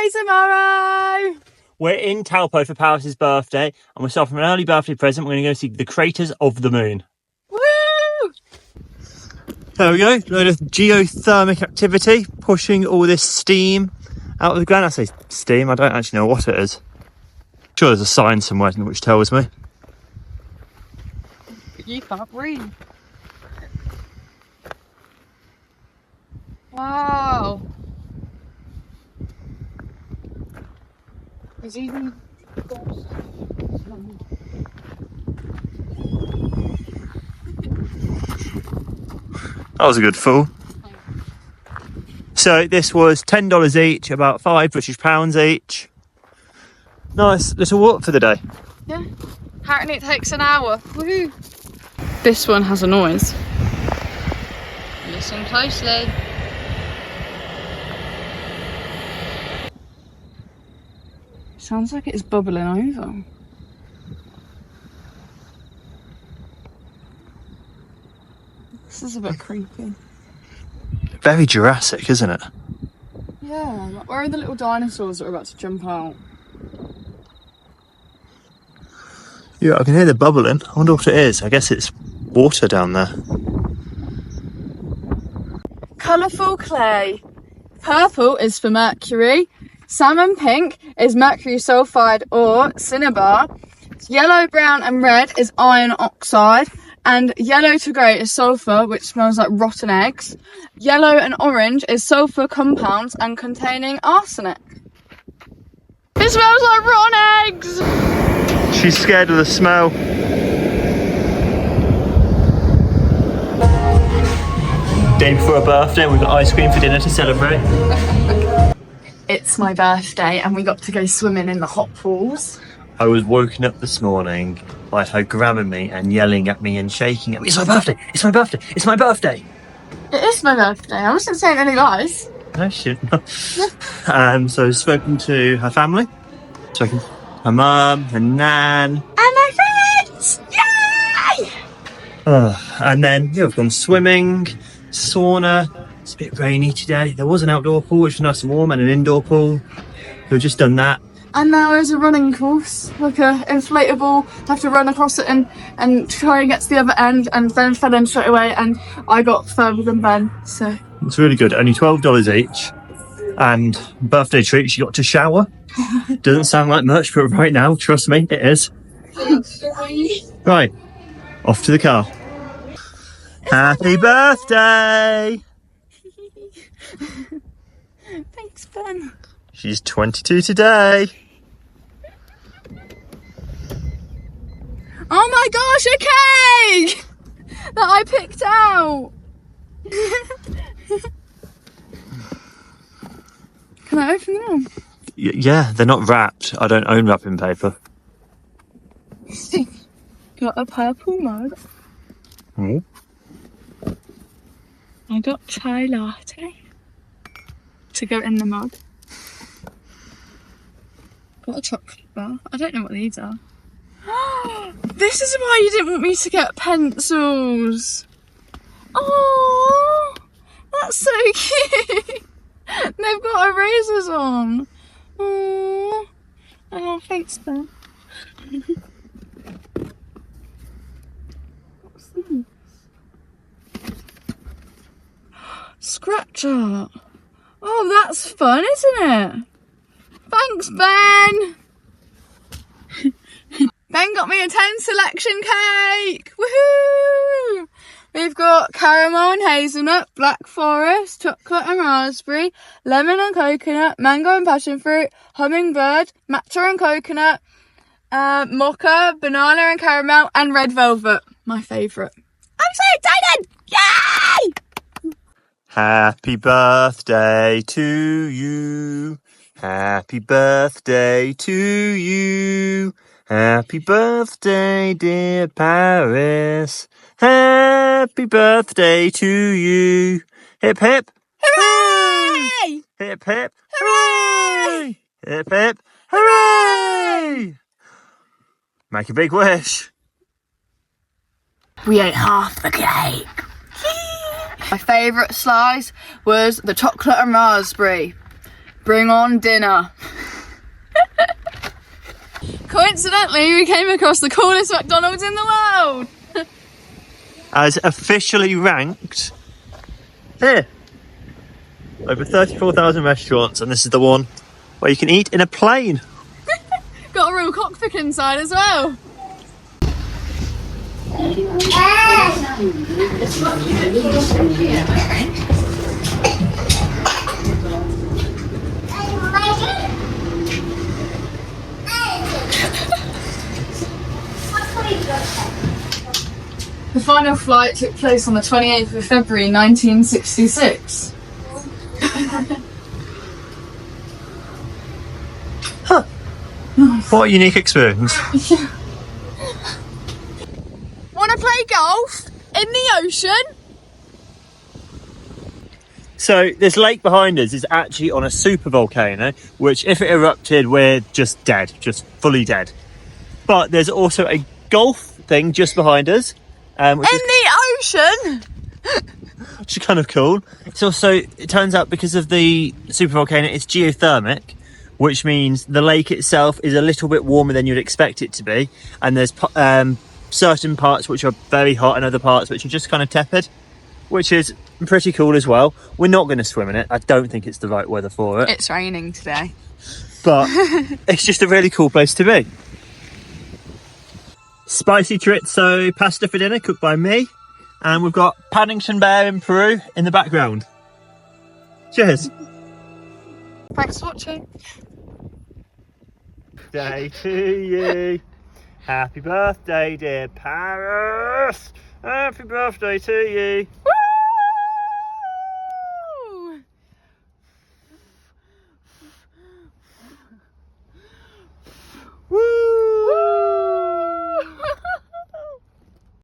birthday tomorrow. We're in Taupo for Paris's birthday, and we're starting from an early birthday present. We're going to go see the craters of the moon. Woo! There we go. Load of geothermic activity, pushing all this steam out of the ground. I say steam, I don't actually know what it is. I'm sure there's a sign somewhere which tells me. You can't breathe. Wow. There's even... That was a good fall. So this was $10 each, about £5 each. Nice little walk for the day. Yeah. Apparently it takes an hour. Woohoo! This one has a noise. Listen closely. Sounds like it's bubbling over. This is a bit creepy. Very Jurassic, isn't it? Yeah, like, where are the little dinosaurs that are about to jump out? Yeah, I can hear the bubbling. I wonder what it is. I guess it's water down there. Colourful clay. Purple is for mercury. Salmon pink is mercury sulfide or cinnabar. Yellow, brown and red is iron oxide. And yellow to grey is sulphur, which smells like rotten eggs. Yellow and orange is sulphur compounds and containing arsenic. It smells like rotten eggs! She's scared of the smell. Day before her birthday, we've got ice cream for dinner to celebrate. It's my birthday and we got to go swimming in the hot pools. I was woken up this morning by her grabbing me and yelling at me and shaking at me. It's my birthday! It's my birthday! It's my birthday! It is my birthday. I wasn't saying any lies. No, she didn't. So I've spoken to her family. Spoken to her mum, her nan. And my friends! Yay! And then, yeah, we've gone swimming, sauna. It's a bit rainy today. There was an outdoor pool, which was nice and warm, and an indoor pool. We've just done that. And now there's a running course, like a inflatable, have to run across it and try and get to the other end, and Ben fell in straight away and I got further than Ben, so. It's really good, only $12 each. And birthday treat, she got to shower. Doesn't sound like much, but right now, trust me, it is. Right, off to the car. Happy birthday! Thanks, Ben. She's 22 today. Oh my gosh, a cake! That I picked out! Can I open them? Yeah, they're not wrapped. I don't own wrapping paper. Got a purple mug. Oh. I got chai latte to go in the mug. Got a chocolate bar. I don't know what these are. This is why you didn't want me to get pencils. Oh, that's so cute. They've got erasers on. Oh, thanks, Ben. What's this? Scratch art. Oh, that's fun, isn't it? Thanks, Ben. Ben got me a 10 selection cake. Woohoo! We've got caramel and hazelnut, black forest, chocolate and raspberry, lemon and coconut, mango and passion fruit, hummingbird, matcha and coconut, mocha, banana and caramel, and red velvet. My favourite. I'm so excited! Yay! Happy birthday to you. Happy birthday to you. Happy birthday, dear Paris. Happy birthday to you. Hip hip. Hooray! Hip hip. Hooray! Hip hip. Hooray! Make a big wish. We ate half the cake. My favourite slice was the chocolate and raspberry. Bring on dinner. Coincidentally, we came across the coolest McDonald's in the world. As officially ranked here. Over 34,000 restaurants, and this is the one where you can eat in a plane. Got a real cockpit inside as well. The final flight took place on the 28th of February 1966. Huh. What a unique experience. Want to play golf in the ocean? So this lake behind us is actually on a super volcano, which if it erupted, we're just dead, just fully dead. But there's also a golf thing just behind us. Which in the ocean? Which is kind of cool. It's also, it turns out because of the super volcano, it's geothermic, which means the lake itself is a little bit warmer than you'd expect it to be. And there's certain parts which are very hot and other parts which are just kind of tepid, which is pretty cool as well. We're not going to swim in it. I don't think it's the right weather for it. It's raining today. But it's just a really cool place to be. Spicy chorizo pasta for dinner, cooked by me. And we've got Paddington Bear in Peru in the background. Cheers. Thanks for watching. Day to you. Happy birthday, dear Paris. Happy birthday to you. Woo!